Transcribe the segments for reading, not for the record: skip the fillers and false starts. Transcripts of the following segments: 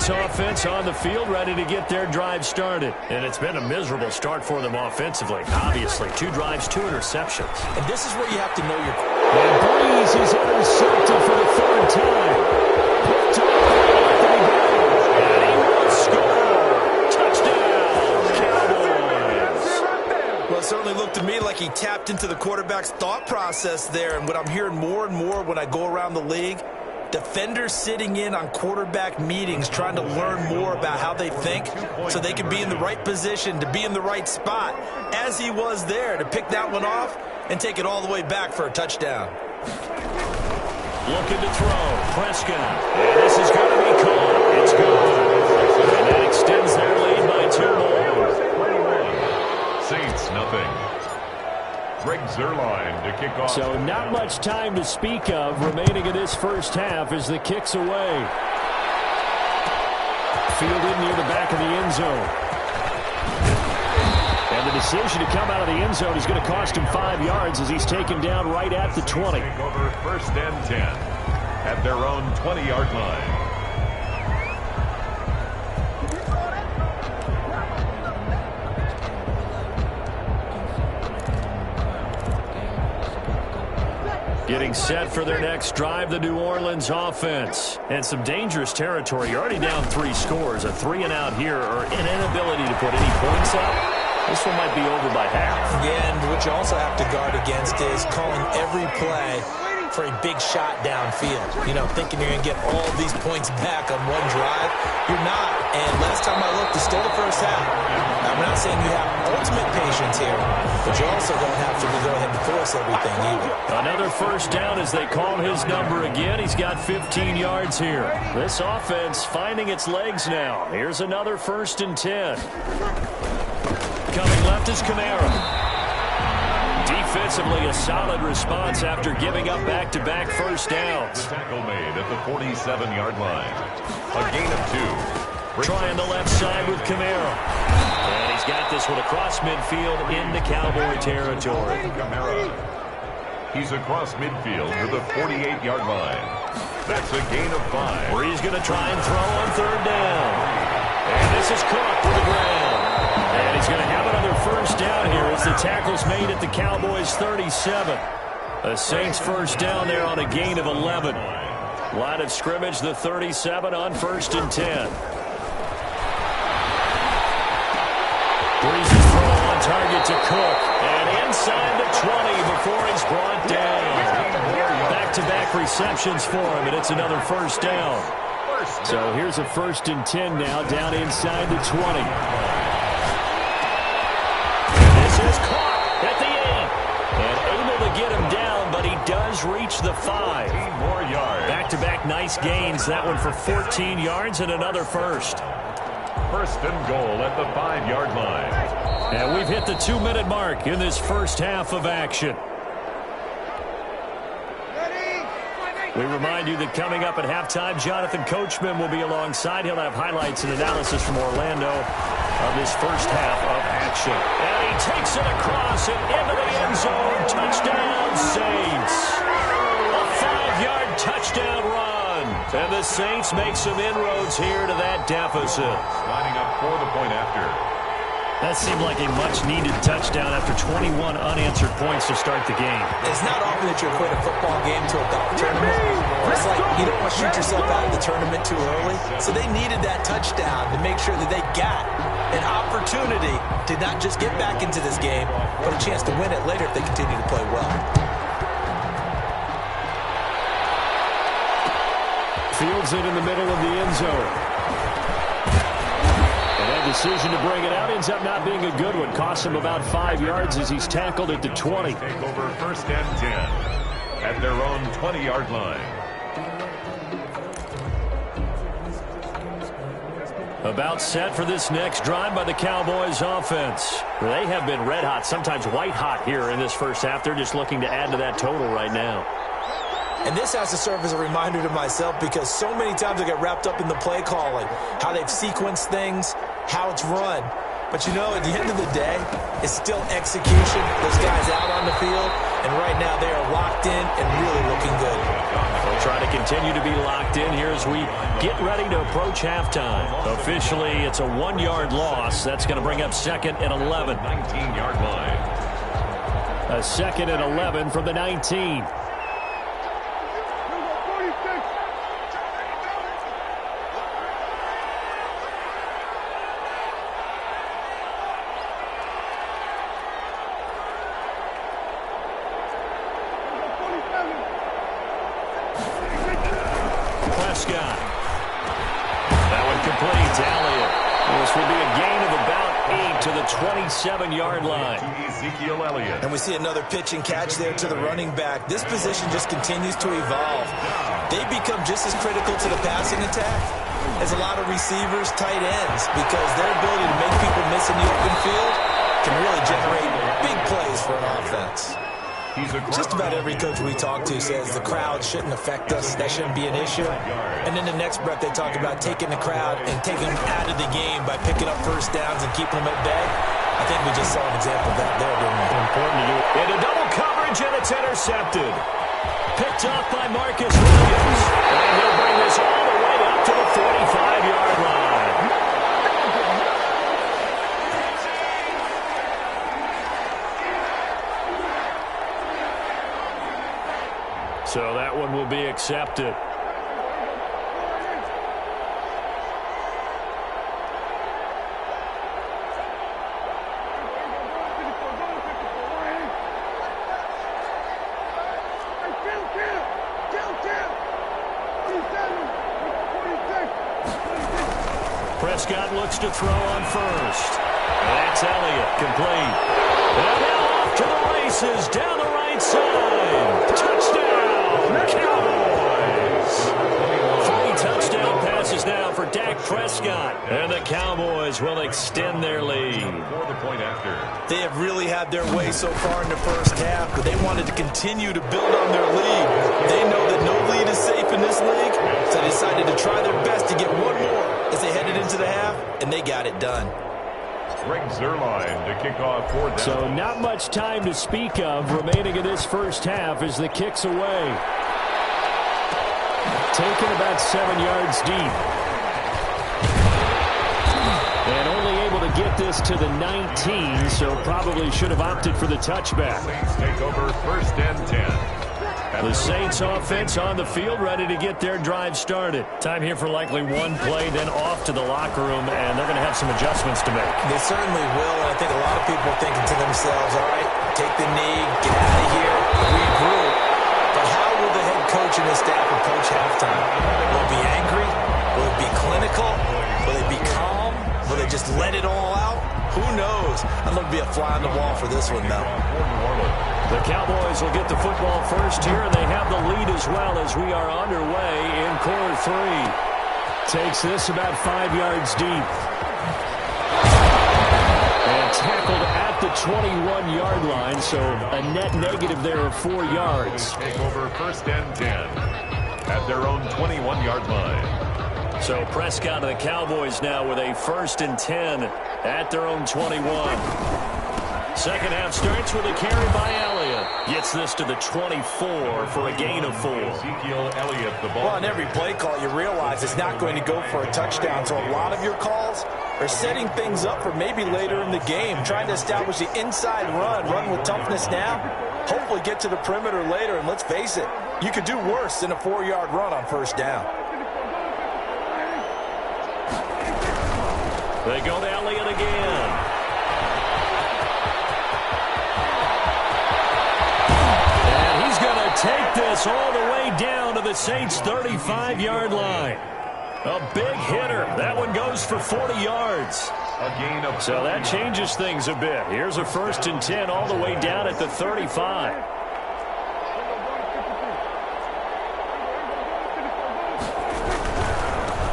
Saints offense on the field, ready to get their drive started. And it's been a miserable start for them offensively. Obviously, 2 drives, 2 interceptions. And this is where you have to know your... And Breeze is intercepted for the 3rd time. Picked up and he will score. Touchdown, Cowboys. Well, it certainly looked to me like he tapped into the quarterback's thought process there. And what I'm hearing more and more when I go around the league, defenders sitting in on quarterback meetings trying to learn more about how they think so they can be in the right position to be in the right spot, as he was there to pick that one off and take it all the way back for a touchdown. Looking to throw. Prescott. And this is going to be caught. It's good. And that extends their lead by 2 more. Saints, nothing. Greg Zuerlein to kick off. So not much time to speak of remaining in this first half as the kick's away. Fielded near the back of the end zone. And the decision to come out of the end zone is going to cost him 5 yards as he's taken down right at the 20. Take over 1st and 10 at their own 20-yard line. Getting set for their next drive, the New Orleans offense. And some dangerous territory. You're already down 3 scores. A 3-and-out here or an inability to put any points up. This one might be over by half. Yeah, and what you also have to guard against is calling every play for a big shot downfield. You know, thinking you're going to get all these points back on one drive. You're not. And last time I looked, it's still the first half. I'm not saying you have ultimate patience here, but you also don't have to go ahead and force everything either. Another first down as they call his number again. He's got 15 yards here. This offense finding its legs now. Here's another 1st and 10. Coming left is Kamara. Defensively, a solid response after giving up back-to-back first downs. The tackle made at the 47-yard line. A gain of 2. Trying the left side with Kamara. And he's got this one across midfield into Cowboy territory. Kamara. He's across midfield to the 48-yard line. That's a gain of 5. Where he's going to try and throw on 3rd down. And this is caught for the ground. And he's going to have another first down here as the tackle's made at the Cowboys' 37. The Saints first down there on a gain of 11. Line of scrimmage, the 37 on 1st and 10. Breeze's throw on target to Cook. And inside the 20 before he's brought down. Back-to-back receptions for him, and it's another first down. So here's a 1st and 10 now, down inside the 20. Is caught at the 8 and able to get him down, but he does reach the 5. 8 more yards. Back-to-back nice gains. That one for 14 yards and another first. 1st and goal at the 5-yard line. And we've hit the 2-minute mark in this first half of action. We remind you that coming up at halftime, Jonathan Coachman will be alongside. He'll have highlights and analysis from Orlando of this first half of action. And he takes it across and into the end zone. Touchdown, Saints. A 5-yard touchdown run. And the Saints make some inroads here to that deficit. Lining up for the point after. That seemed like a much-needed touchdown after 21 unanswered points to start the game. It's not often that you equate a football game to a golf tournament. It's like you don't want to shoot yourself out of the tournament too early. So they needed that touchdown to make sure that they got an opportunity to not just get back into this game, but a chance to win it later if they continue to play well. Fields it in the middle of the end zone. Decision to bring it out ends up not being a good one. Costs him about 5 yards as he's tackled at the 20. Take over 1st and 10 at their own 20-yard line. About set for this next drive by the Cowboys offense. They have been red hot, sometimes white hot here in this first half. They're just looking to add to that total right now. And this has to serve as a reminder to myself because so many times I get wrapped up in the play calling, how they've sequenced things, how it's run. But, you know, at the end of the day, it's still execution. Those guys out on the field, and right now they are locked in and really looking good. try to continue to be locked in here as we get ready to approach halftime. Officially, it's a 1-yard loss. That's going to bring up 2nd and 11. 19-yard line. A 2nd and 11 from the 19. Prescott. That one complete to Elliott. This will be a gain of about 8 to the 27-yard line. Ezekiel Elliott. And we see another pitch and catch there to the running back. This position just continues to evolve. They become just as critical to the passing attack as a lot of receivers, tight ends, because their ability to make people miss in the open field can really generate big plays for an offense. Just about every coach we talk to says the crowd shouldn't affect us. That shouldn't be an issue. And in the next breath, they talk about taking the crowd and taking them out of the game by picking up first downs and keeping them at bay. I think we just saw an example of that there, didn't we? Important to do. Into double coverage, and it's intercepted. Picked up by Marcus Williams. And he'll bring this all the way up to the 45-yard line. So that one will be accepted. Prescott looks to throw on first. That's Elliott, complete. And now off to the races, down the right side. Touchdown, Cowboys. 3 touchdown passes now for Dak Prescott. And the Cowboys will extend their lead. For the point after. They have really had their way so far in the first half, but they wanted to continue to build on their lead. They know that no lead is safe in this league, so they decided to try their best to get one more as they headed into the half, and they got it done. Greg Zuerlein to kick off 4th down. So not much time to speak of remaining in this first half as the kick's away. Taken about 7 yards deep. And only able to get this to the 19, so probably should have opted for the touchback. Saints take over 1st and 10. The Saints offense on the field, ready to get their drive started. Time here for likely one play, then off to the locker room, and they're going to have some adjustments to make. They certainly will, and I think a lot of people are thinking to themselves, all right, take the knee, get out of here, regroup. But how will the head coach and his staff approach halftime? Will it be angry? Will it be clinical? Will it be calm? Will they just let it all out? Who knows? I'd love to be a fly on the wall for this one, though. The Cowboys will get the football first here, and they have the lead as well as we are underway in quarter 3. Takes this about 5 yards deep. And tackled at the 21-yard line, so a net negative there of 4 yards. Take over 1st and 10 at their own 21-yard line. So Prescott and the Cowboys now with a 1st and 10 at their own 21. Second half starts with a carry by Elliott. Gets this to the 24 for a gain of 4. Ezekiel Elliott, the ball. Well, on every play call, you realize it's not going to go for a touchdown. So a lot of your calls are setting things up for maybe later in the game, trying to establish the inside run with toughness now, hopefully get to the perimeter later. And let's face it, you could do worse than a 4-yard run on 1st down. They go to Elliott again. Take this all the way down to the Saints' 35-yard line. A big hitter. That one goes for 40 yards. A gain of so that changes things a bit. Here's a 1st and 10 all the way down at the 35.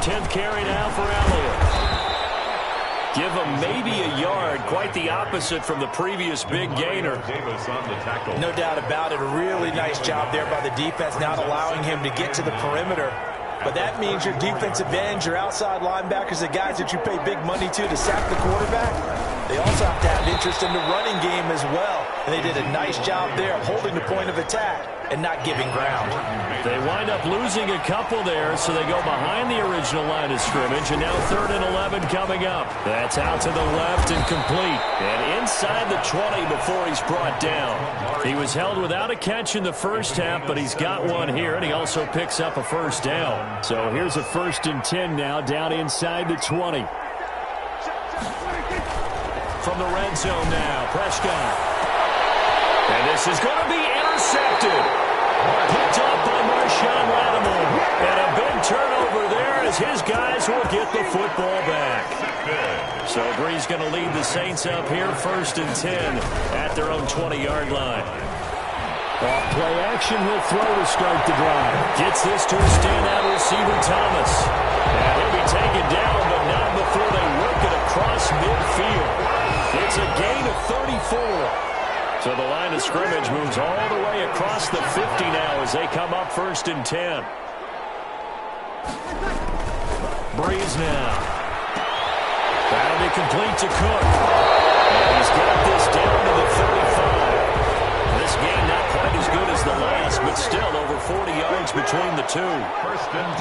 Tenth carry now for Elliott. Give him maybe a yard, quite the opposite from the previous big gainer. Davis on the tackle. No doubt about it. A really nice job there by the defense, not allowing him to get to the perimeter. But that means your defensive ends, your outside linebackers, the guys that you pay big money to sack the quarterback, They also have to have interest in the running game as well. And they did a nice job there of holding the point of attack and not giving ground. They wind up losing a couple there, so they go behind the original line of scrimmage, and now 3rd and 11 coming up. That's out to the left and complete. And inside the 20 before he's brought down. He was held without a catch in the first half, but he's got one here, and he also picks up a first down. So here's a 1st and 10 now, down inside the 20. From the red zone now, Prescott. And this is going to be intercepted. Picked up by Marshawn Lattimore. And a big turnover there as his guys will get the football back. So Bree's going to lead the Saints up here, 1st and 10 at their own 20-yard line. Off play action, he'll throw to start the drive. Gets this to a standout receiver, Thomas. And he'll be taken down, but not before they work it across midfield. It's a gain of 34. So the line of scrimmage moves all the way across the 50 now as they come up 1st and 10. Breeze now. That'll be complete to Cook. And he's got this down to the 35. This game not quite as good as the last, but still over 40 yards between the two.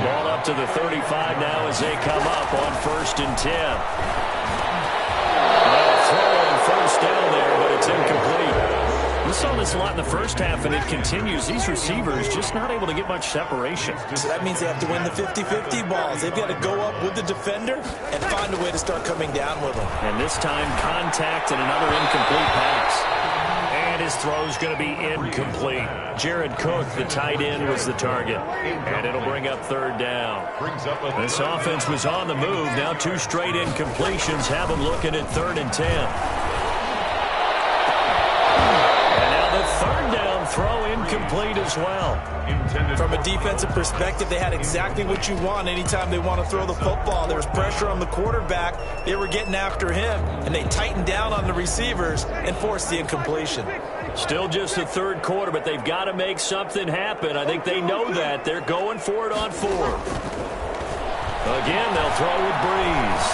Ball up to the 35 now as they come up on 1st and 10. Throw on 1st down there, but it's incomplete. We saw this a lot in the first half, and it continues. These receivers just not able to get much separation. So that means they have to win the 50-50 balls. They've got to go up with the defender and find a way to start coming down with them. And this time, contact and another incomplete pass. And his throw's going to be incomplete. Jared Cook, the tight end, was the target. And it'll bring up 3rd down. This offense was on the move. Now 2 straight incompletions have them looking at 3rd and 10. Third down throw incomplete as well. From a defensive perspective, they had exactly what you want anytime they want to throw the football. There was pressure on the quarterback. They were getting after him, and they tightened down on the receivers and forced the incompletion. Still just the 3rd quarter, but they've got to make something happen. I think they know that. They're going for it on 4th. Again, they'll throw with Breeze.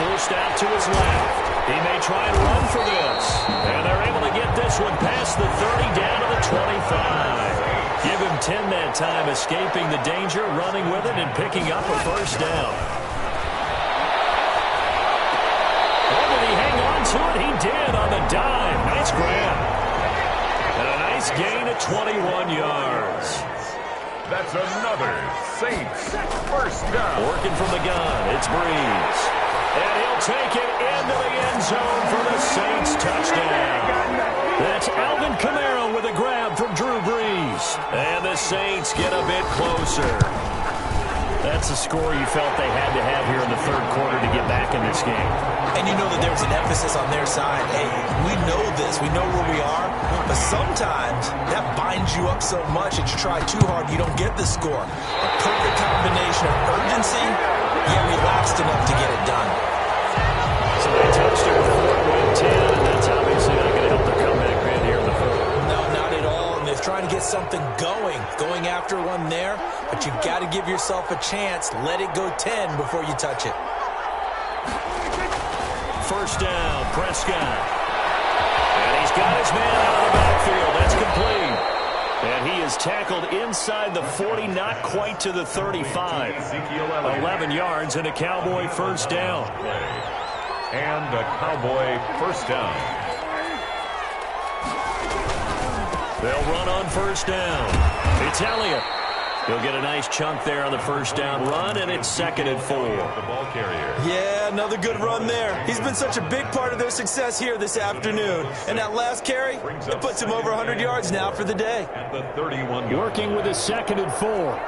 Forced out to his left. He may try and run for this. And they're able to get this one past the 30 down to the 25. Give him 10 that time, escaping the danger, running with it, and picking up a 1st down. Oh, did he hang on to it? He did on the dime. Nice grab. And a nice gain of 21 yards. That's another Saints 1st down. Working from the gun, it's Breeze. And he'll take it into the end zone for the Saints touchdown. That's Alvin Kamara with a grab from Drew Brees. And the Saints get a bit closer. That's a score you felt they had to have here in the 3rd quarter to get back in this game. And you know that there's an emphasis on their side. Hey, we know this. We know where we are. But sometimes that binds you up so much that you try too hard, you don't get the score. A perfect combination of urgency, yet relaxed enough to get it done. So they touched it with 4th and 10, and that's obviously not going to help their comeback man here in the 3rd. No, not at all. And they're trying to get something going after one there. But you've got to give yourself a chance. Let it go 10 before you touch it. 1st down, Prescott. And he's got his man out of the backfield. That's complete. And he is tackled inside the 40, not quite to the 35. 11 yards and a Cowboy 1st down. And a Cowboy 1st down. They'll run on 1st down. It's Elliott. He'll get a nice chunk there on the 1st down run, and it's 2nd and 4. The ball carrier. Yeah, another good run there. He's been such a big part of their success here this afternoon. And that last carry, it puts him over 100 yards now for the day. At the 31. Working with a 2nd and 4.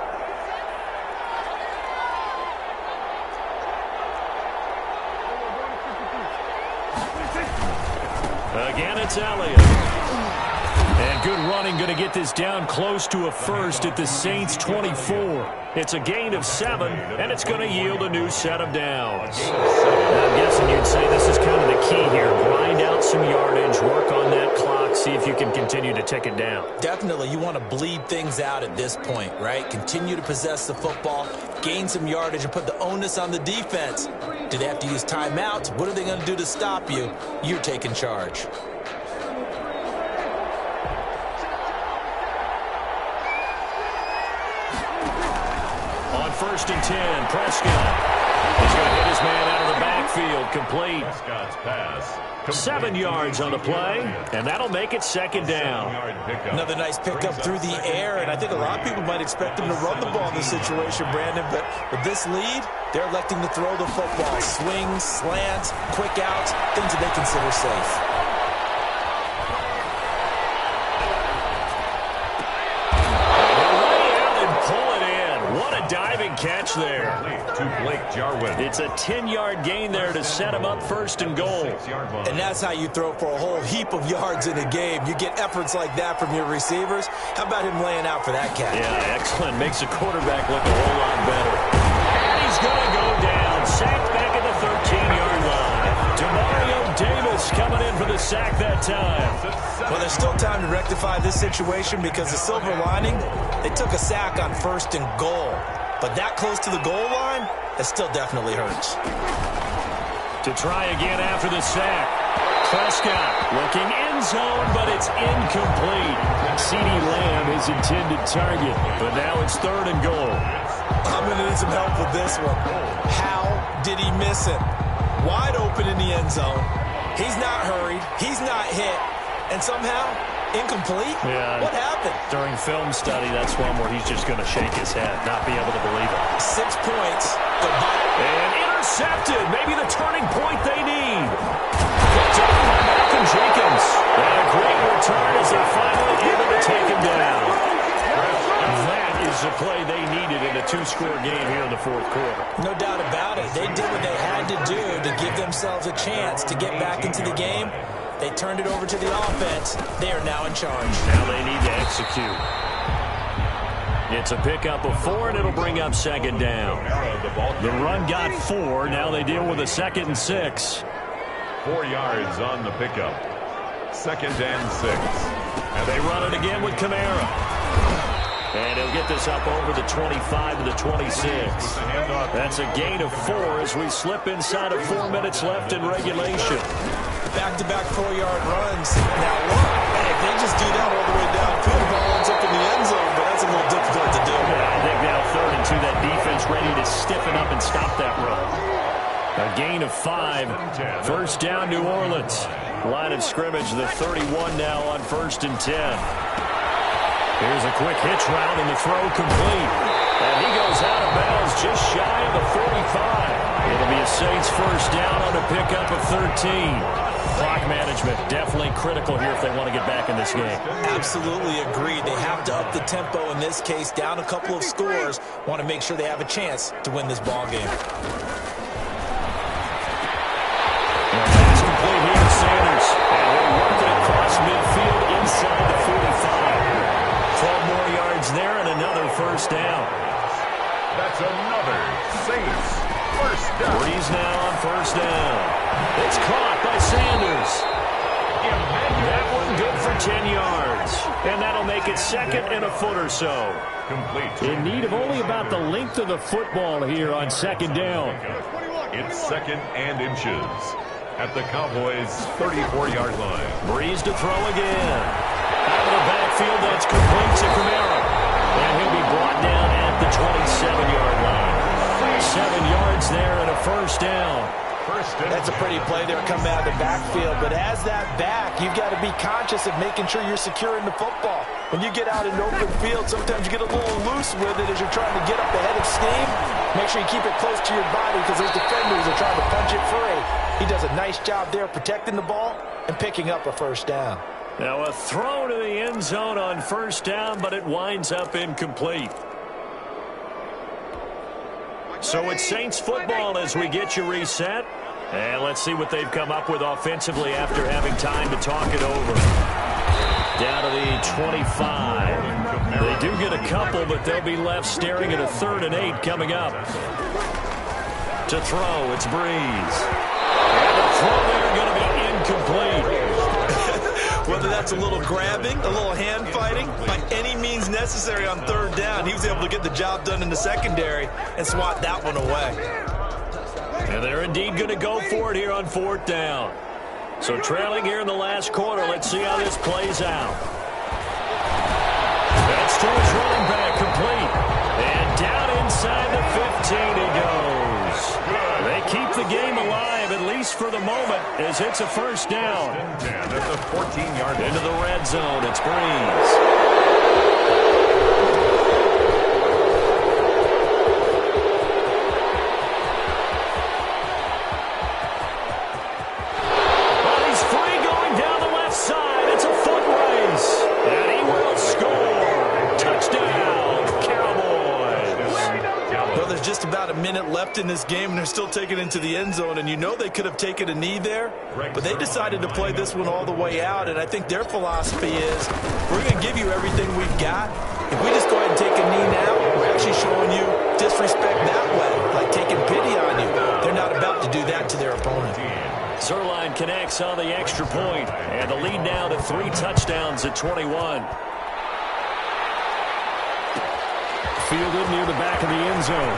Again, it's Elliott. And good running, going to get this down close to a 1st at the Saints 24. It's a gain of 7, and it's going to yield a new set of downs. I'm guessing you'd say this is kind of the key here. Grind out some yardage, work on that clock, see if you can continue to tick it down. Definitely, you want to bleed things out at this point, right? Continue to possess the football, gain some yardage, and put the onus on the defense. Do they have to use timeouts? What are they going to do to stop you? You're taking charge. On 1st and 10, Prescott. He's going to hit his man out of the backfield. Complete. Prescott's pass. 7 yards on the play, and that'll make it 2nd down. Another nice pickup through the air, and I think a lot of people might expect him to run the ball in this situation, Brandon, but with this lead, they're electing to throw the football. Swings, slants, quick outs, things that they consider safe. Diving catch there. To Blake Jarwin. It's a 10-yard gain there to set him up 1st and goal. And that's how you throw for a whole heap of yards in a game. You get efforts like that from your receivers. How about him laying out for that catch? Yeah, excellent. Makes the quarterback look a whole lot better. And he's going to go down. Sacked back at the 13-yard line. Demario Davis coming in for the sack that time. Well, there's still time to rectify this situation because the silver lining, they took a sack on 1st and goal. But that close to the goal line, that still definitely hurts. To try again after the sack. Prescott looking end zone, but it's incomplete. CeeDee Lamb, his intended target, but now it's 3rd and goal. I'm going to need some help with this one. How did he miss him? Wide open in the end zone. He's not hurried. He's not hit. And somehow, incomplete? Yeah. What happened? During film study, that's one where he's just going to shake his head, not be able to believe it. 6 points. And intercepted. Maybe the turning point they need. Picked up by Malcolm Jenkins. And a great return as they're finally able to take him down. That is the play they needed in a 2-score game here in the 4th quarter. No doubt about it. They did what they had to do to give themselves a chance to get back into the game. They turned it over to the offense. They are now in charge. Now they need to execute. It's a pickup of 4, and it'll bring up 2nd down. The run got 4. Now they deal with a 2nd and 6. 4 yards on the pickup. 2nd and 6. And they run it again with Kamara. And he'll get this up over the 25 to the 26. That's a gain of 4 as we slip inside of 4 minutes left in regulation. Back-to-back 4-yard runs. Now look, if they just do that all the way downfield, the ball ends up in the end zone, but that's a little difficult to do. Yeah, I think now 3rd and 2, that defense ready to stiffen up and stop that run. A gain of 5. 1st down, New Orleans. Line of scrimmage, the 31 now on 1st and 10. Here's a quick hitch route, and the throw complete. And he goes out of bounds just shy of the 45. It'll be a Saints 1st down on a pickup of 13. Clock management definitely critical here if they want to get back in this game. Absolutely agreed. They have to up the tempo in this case, down a couple of scores. Want to make sure they have a chance to win this ball game. Pass complete here to Sanders. And he'll work it across midfield inside the 45. 12 more yards there and another 1st down. That's another Saints 1st down. Breeze now on 1st down. It's caught by Sanders. That one good for 10 yards. And that'll make it 2nd and a foot or so. Complete. In need of only about the length of the football here on 2nd down. It's 2nd and inches at the Cowboys' 34-yard line. Breeze to throw again. Out of the backfield, that's complete to Kamara. And he'll be brought down at the 27-yard line. 7 yards there and a 1st down. That's a pretty play there coming out of the backfield. But as that back, you've got to be conscious of making sure you're securing the football. When you get out in open field, sometimes you get a little loose with it as you're trying to get up ahead of steam. Make sure you keep it close to your body because those defenders are trying to punch it free. He does a nice job there protecting the ball and picking up a 1st down. Now a throw to the end zone on 1st down, but it winds up incomplete. So it's Saints football as we get you reset. And let's see what they've come up with offensively after having time to talk it over. Down to the 25. They do get a couple, but they'll be left staring at a 3rd and 8 coming up. To throw, it's Breeze. And the throw there going to be incomplete. Well, whether that's a little grabbing, a little hand fighting, by any means necessary on third down, he was able to get the job done in the secondary and swat that one away. And they're indeed going to go for it here on fourth down. So trailing here in the last quarter, let's see how this plays out. That's to his running back, complete. And down inside the 15 he goes. They keep the game alive, at least for the moment, as it's a first down. That's a 14-yard line. Into the red zone, it's Breeze. Just about a minute left in this game, and they're still taking it into the end zone, and you know they could have taken a knee there, but they decided to play this one all the way out, and I think their philosophy is, we're going to give you everything we've got. If we just go ahead and take a knee now, we're actually showing you disrespect that way, like taking pity on you. They're not about to do that to their opponent. Zerline connects on the extra point, and the lead now to 3 touchdowns at 21. Fielded near the back of the end zone.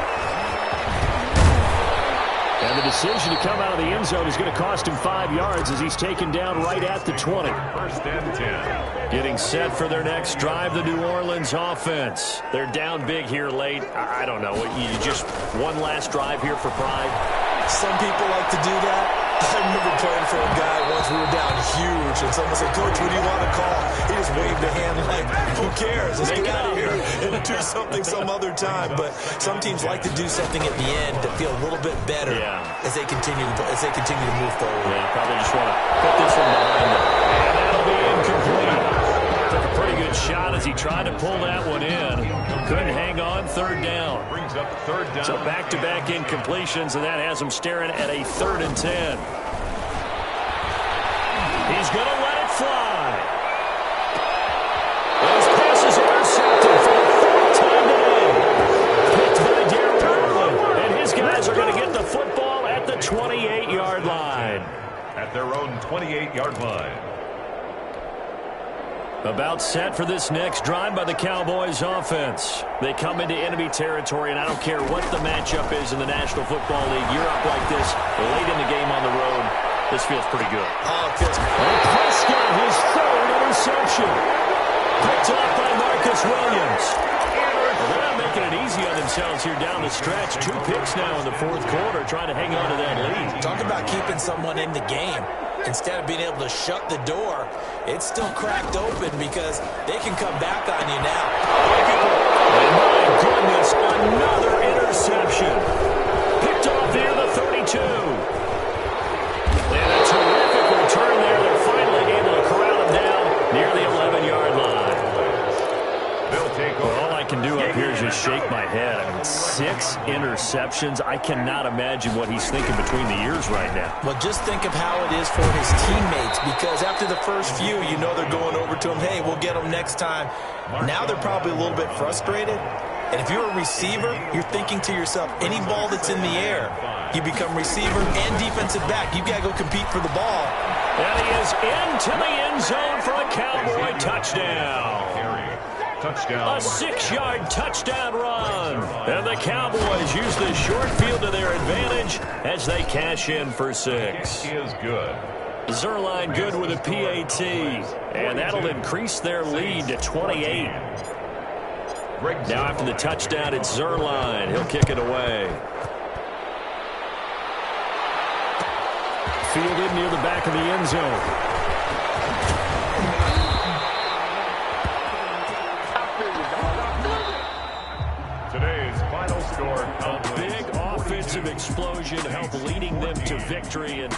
And the decision to come out of the end zone is going to cost him 5 yards as he's taken down right at the 20. First and 10. Getting set for their next drive, the New Orleans offense. They're down big here late. I don't know. You just one last drive here for pride. Some people like to do that. I remember playing for a guy once. We were down huge, and someone said, "Coach, what do you want to call?" He just waved a hand like, "Who cares? Let's get out of here and do something some other time." But some teams like to do something at the end to feel a little bit better as they continue to move forward. Yeah, probably just want to put this one behind them. And that'll be incomplete. Took a pretty good shot as he tried to pull that one in. Couldn't hang on. Third down. Brings up third down. So back-to-back incompletions, and that has him staring at a 3rd and 10. He's going to let it fly. Those passes intercepted for the 4th time today. Picked by Darren Warland, and his guys are going to get the football at the 28-yard line. At their own 28-yard line. About set for this next drive by the Cowboys offense. They come into enemy territory, and I don't care what the matchup is in the National Football League. You're up like this late in the game on the road. This feels pretty good. Oh, it feels good. And Prescott, his 3rd interception. Picked off by Marcus Williams. Well, they're not making it easy on themselves here down the stretch. 2 picks now in the 4th quarter, trying to hang on to that lead. Talk about keeping someone in the game. Instead of being able to shut the door, it's still cracked open because they can come back on you now. And my goodness, another interception. Picked off near the 32. And a terrific return there. They're finally able to corral him down near the 11-yard line. They'll take over. Well, all I can do up here is just shake my head. I mean, 6 interceptions. I cannot imagine what he's thinking between the ears right now. Well, just think of how it is for his teammates, because after the first few, you know they're going over to him, hey, we'll get him next time. Now they're probably a little bit frustrated. And if you're a receiver, you're thinking to yourself, any ball that's in the air, you become receiver and defensive back. You've got to go compete for the ball. And he is into the end zone for a Cowboy touchdown. Touchdown. A 6-yard touchdown run. And the Cowboys use the short field to their advantage as they cash in for 6. Kick is good. Zerline good with a PAT. And that'll increase their lead to 28. Now after the touchdown, it's Zerline. He'll kick it away. Fielded near the back of the end zone. A big offensive explosion helped leading them to victory, and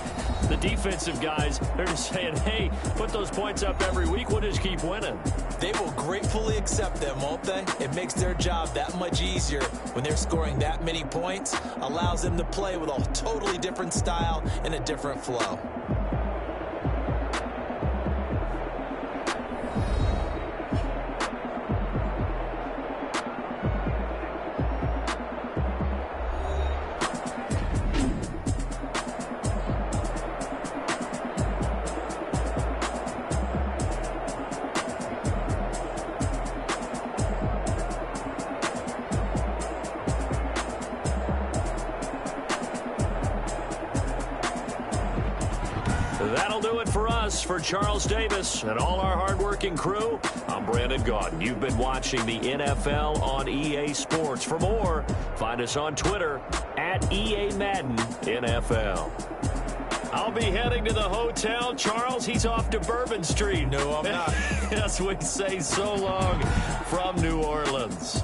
the defensive guys, they're just saying, hey, put those points up every week, we'll just keep winning. They will gratefully accept them, won't they? It makes their job that much easier when they're scoring that many points, allows them to play with a totally different style and a different flow. That'll do it for us. For Charles Davis and all our hardworking crew, I'm Brandon Gaudin. You've been watching the NFL on EA Sports. For more, find us on Twitter at EA Madden NFL. I'll be heading to the hotel. Charles, he's off to Bourbon Street. No, I'm not. Yes, we say so long from New Orleans.